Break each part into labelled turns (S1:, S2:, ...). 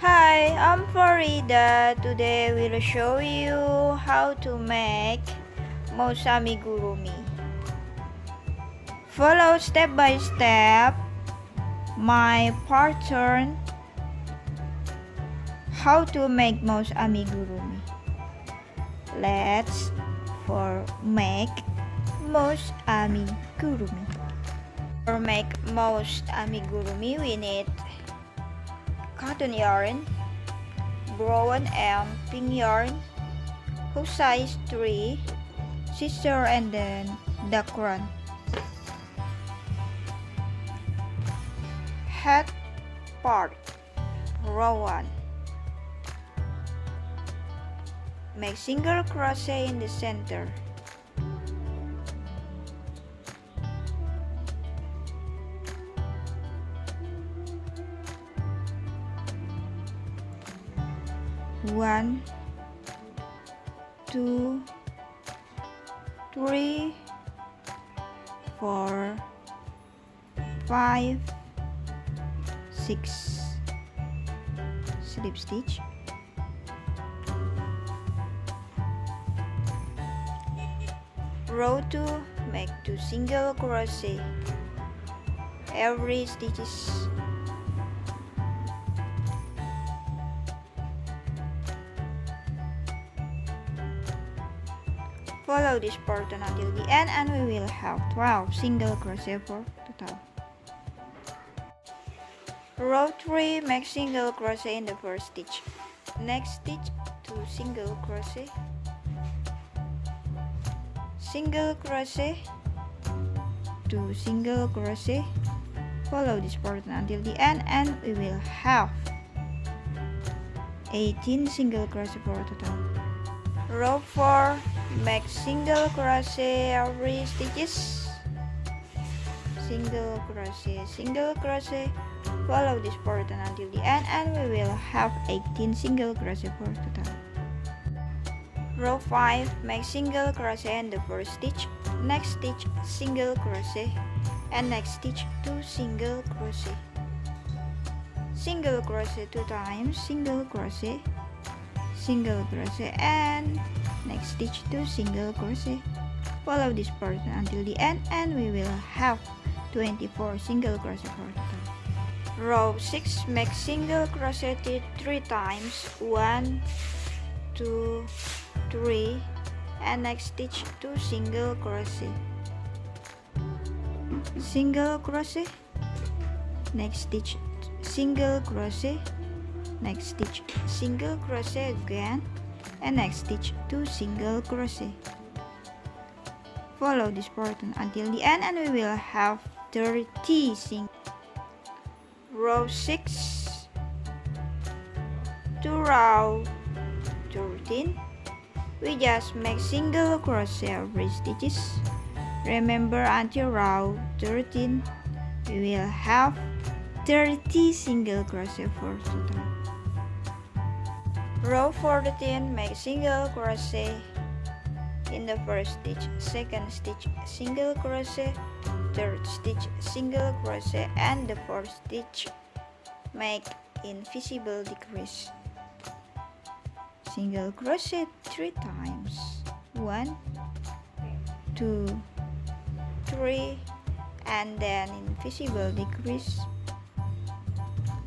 S1: Hi, I'm Farida. Today we'll show you how to make mouse amigurumi. Follow step by step my pattern how to make mouse amigurumi. Let's make mouse amigurumi. For make mouse amigurumi, we need cotton yarn, brown and pink yarn, hook size 3, scissors, and then the run. Head part, row 1. Make single crochet in the center. One, 2, 3, 4, 5, 6. Slip stitch. Row 2, make 2 single crochet every stitches. Follow this pattern until the end and we will have 12 single crochet for total. Row 3, make single crochet in the first stitch. Next stitch, 2 single crochet, single crochet, 2 single crochet. Follow this pattern until the end and we will have 18 single crochet for total. Row 4, make single crochet every stitches. Single crochet. Follow this pattern until the end and we will have 18 single crochet for total. Row 5, make single crochet in the first stitch. Next stitch, single crochet, and next stitch 2 single crochet. Single crochet 2 times, single crochet, and next stitch 2 single crochet. Follow this pattern until the end and we will have 24 single crochet for total. Row 6, make single crochet 3 times, 1, 2, 3, and next stitch 2 single crochet. Single crochet, next stitch single crochet, next stitch single crochet again, and next stitch 2 single crochet. Follow this pattern until the end and we will have 30 single. Row 6 to row 13, we just make single crochet every stitches. Remember, until row 13 we will have 30 single crochet for total. Row 14, make single crochet in the first stitch, second stitch single crochet, third stitch single crochet, and the fourth stitch make invisible decrease. Single crochet 3 times, 1, 2, 3, and then invisible decrease.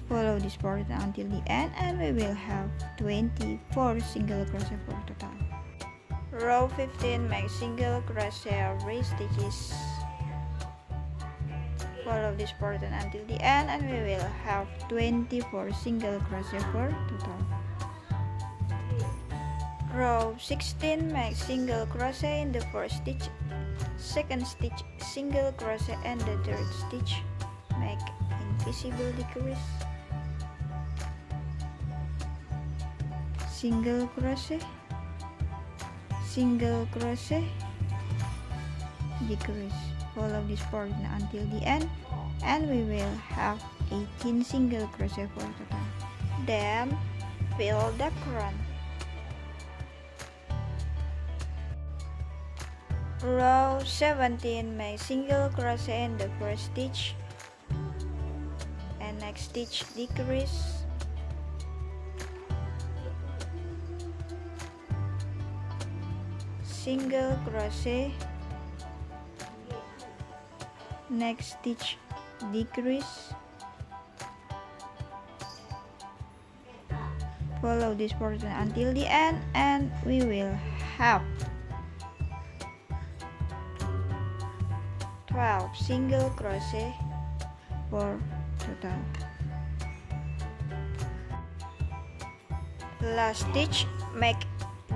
S1: Follow this pattern until the end and we will have 24 single crochet for total. Row 15, make single crochet every stitches. Follow this pattern until the end and we will have 24 single crochet for total. Row 16, make single crochet in the first stitch, second stitch single crochet, and the third stitch make invisible decrease. Single crochet, decrease. Follow this pattern until the end and we will have 18 single crochet for total. Then fill the crown. Row 17, make single crochet in the first stitch and next stitch decrease. single crochet, next stitch decrease, follow this portion until the end, and we will have 12 single crochet for total. Last stitch, make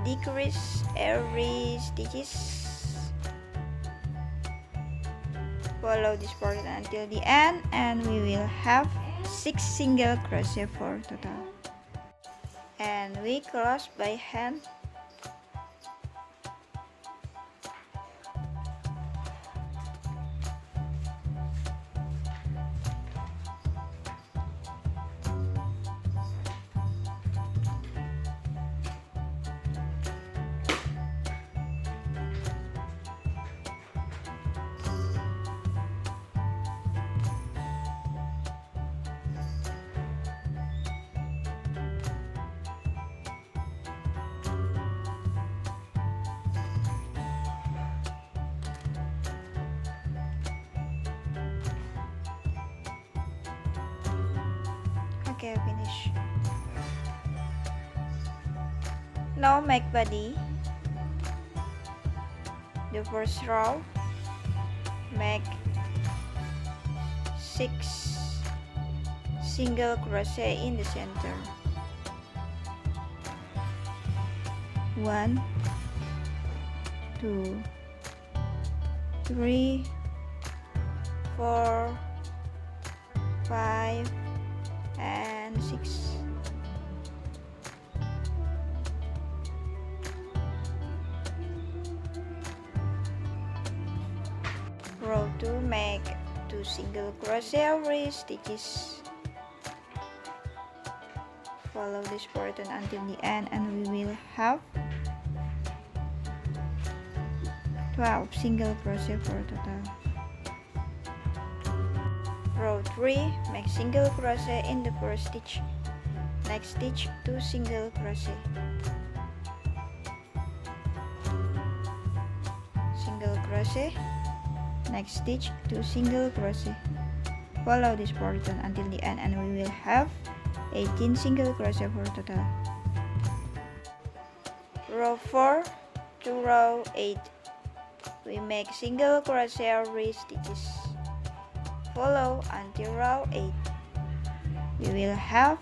S1: decrease every stitches, follow this portion until the end, and we will have 6 single crochet for total. And we close by hand. Okay, finish. Now make body. The first row, make 6 single crochet in the center. 1, 2, 3, 4, 5, and 6. Row 2, make 2 single crochet every stitches. Follow this pattern until the end, and we will have 12 single crochet for total. Row 3, make single crochet in the first stitch. Next stitch, 2 single crochet. Single crochet. Next stitch, 2 single crochet. Follow this pattern until the end, and we will have 18 single crochet for total. Row 4 to row 8, we make single crochet every stitches. Follow until row 8. We will have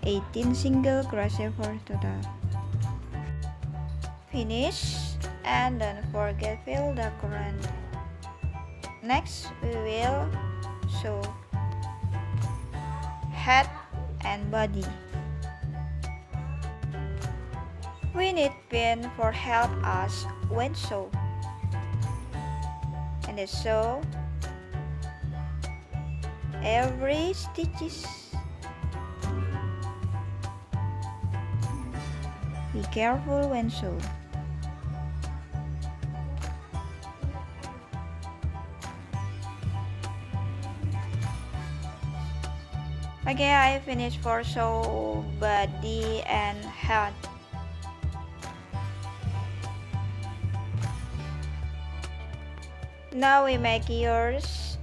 S1: 18 single crochet for total. Finish, and don't forget fill the current. Next, we will sew head and body. We need pin for help us when sew, and sew every stitches. Be careful when sew. Okay, I finished for sew body and head. Now we make ears.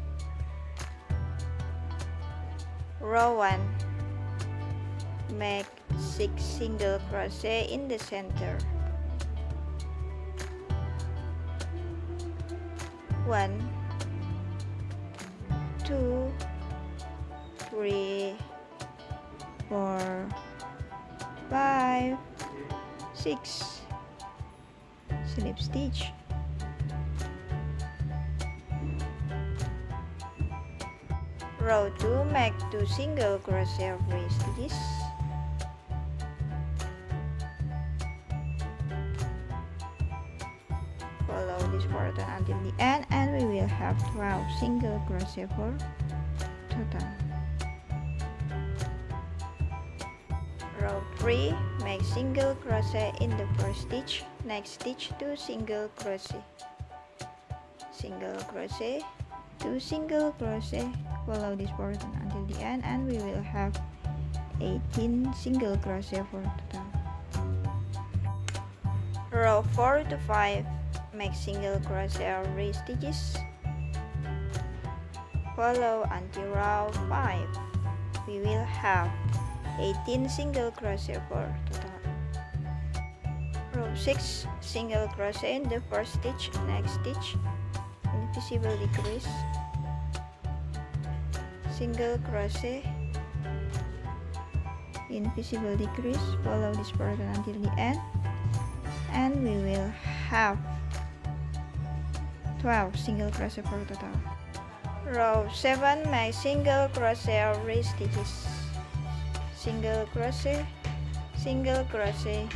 S1: Row 1, make 6 single crochet in the center. 1, 2, 3, 4, 5, 6. Slip stitch. Row 2, make 2 single crochet every stitches. Follow this pattern until the end, and we will have 12 single crochet for total. Row 3, make single crochet in the first stitch. Next stitch, 2 single crochet. Single crochet, 2 single crochet. Follow this pattern until the end, and we will have 18 single crochet for total. Row 4 to 5, make single crochet or re-stitches. Follow until row 5. We will have 18 single crochet for total. Row 6, single crochet in the first stitch, next stitch, invisible decrease, single crochet, invisible decrease. Follow this pattern until the end, and we will have 12 single crochet for total. Row 7, make single crochet or re-stitches, single crochet, single crochet.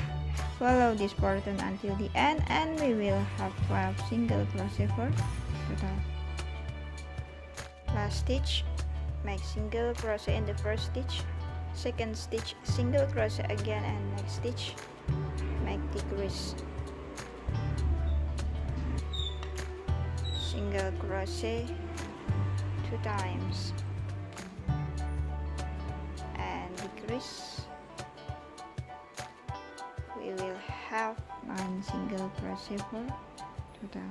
S1: Follow this pattern until the end, and we will have 12 single crochet for total. Last stitch, make single crochet in the first stitch, second stitch, single crochet again, and next stitch make decrease, single crochet 2 times and decrease. We will have 9 single crochet for total.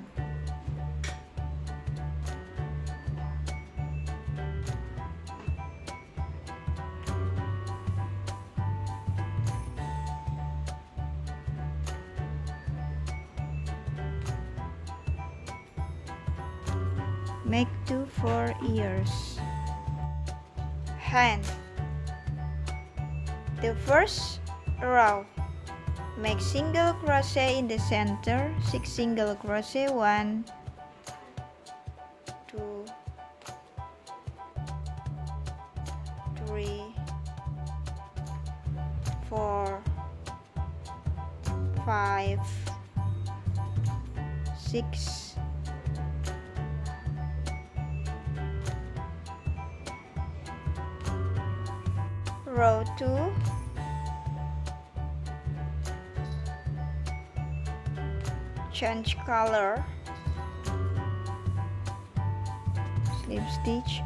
S1: Make 2 for ears. Hand. The first row, make single crochet in the center, 6 single crochet, 1, 2, 3, 4, 5, 6, row 2, change color, slip stitch,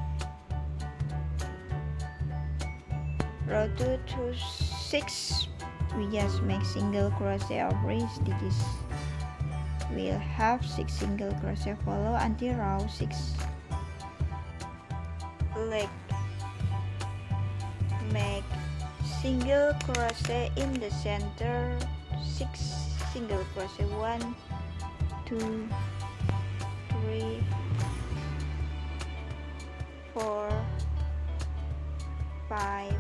S1: row 2 to 6, we just make single crochet or re-stitches. We'll have 6 single crochet. Follow until row 6. Leg, make single crochet in the center, 6 single crochet, 1, 2, 3, 4, 5,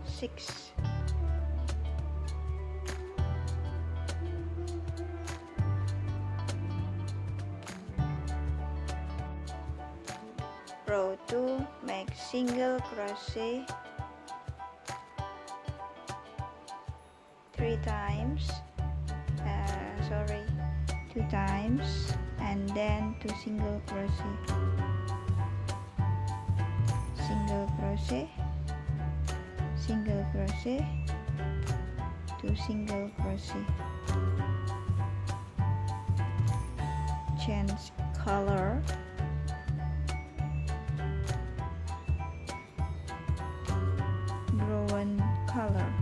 S1: 6. Row 2, make single crochet 3 times, 2 times, and then 2 single crochet, single crochet, single crochet, 2 single crochet. Change color, brown color.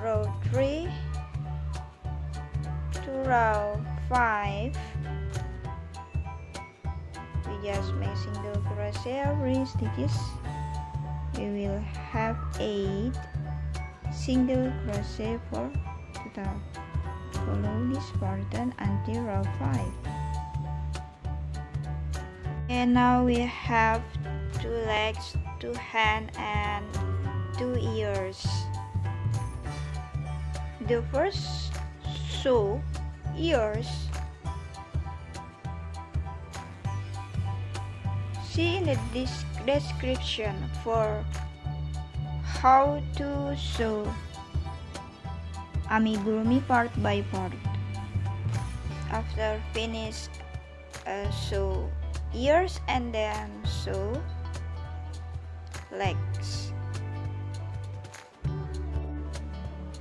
S1: Row 3 to row 5, we just make single crochet or re-stitches. We will have 8 single crochet for total. Follow this pattern until row 5. And now we have 2 legs, 2 hands, and 2 ears. The first sew ears. See in the description for how to sew amigurumi part by part. After finish, sew ears and then sew legs,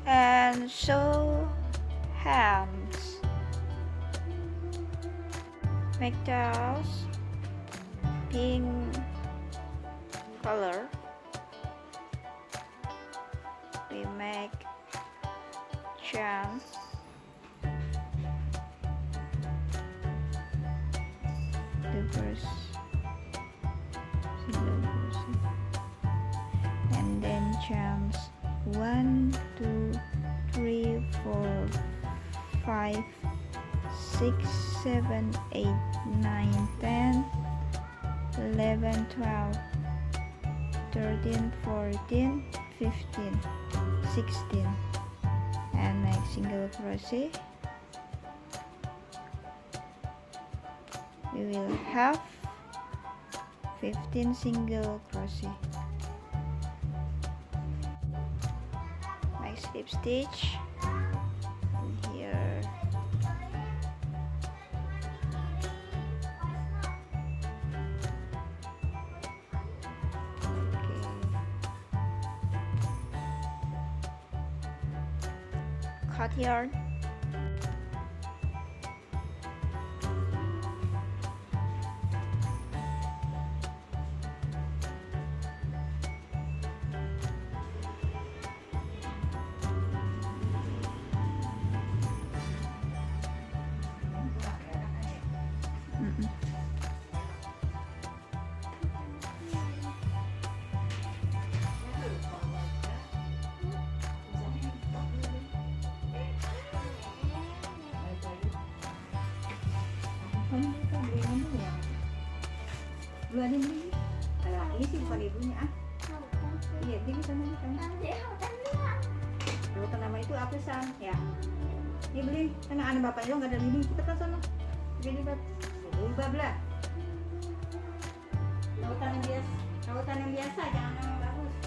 S1: and sew hands. Make tails pink color. We make chance. The first single crochet, and then chance 1 2 3 4 5 6 7 8 9 10 11 12 13 14 15 16, and make single crochet. We will have 15 single crochet. Make slip stitch here. Cut yarn.
S2: Bulan ini, ini sih bukan ibunya ah. Iya, dia bisa nanya kan. Lautan nama itu apa san? Ya. Ini beli, karena anak bapaknya nggak ada ini. Kita kan sana. Jadi lihat, ubah belah. Lautan yang biasa, jangan yang bagus.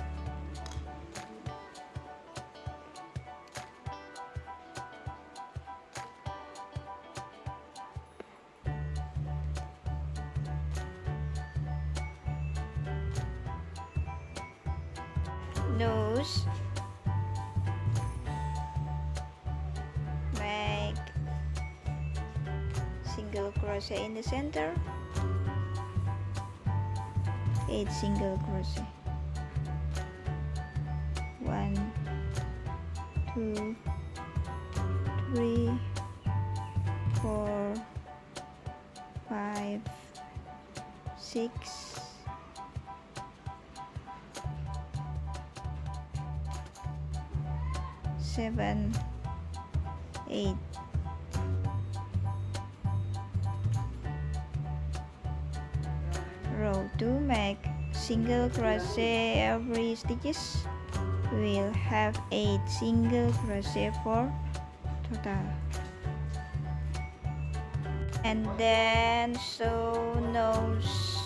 S1: Nose, make single crochet in the center, 8 single crochet, 1 2 3 4 5 6 7 8. Row 2, make single crochet every stitches. We'll have 8 single crochet for total, and then sew nose.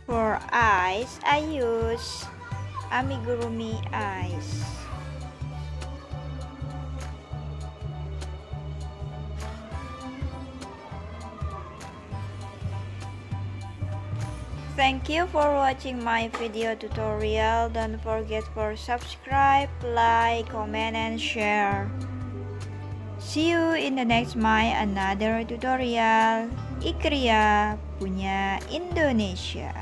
S1: For eyes, I use Amigurumi eyes. Thank you for watching my video tutorial. Don't forget for subscribe, like, comment, and share. See you in the next another tutorial. Kriya punya Indonesia.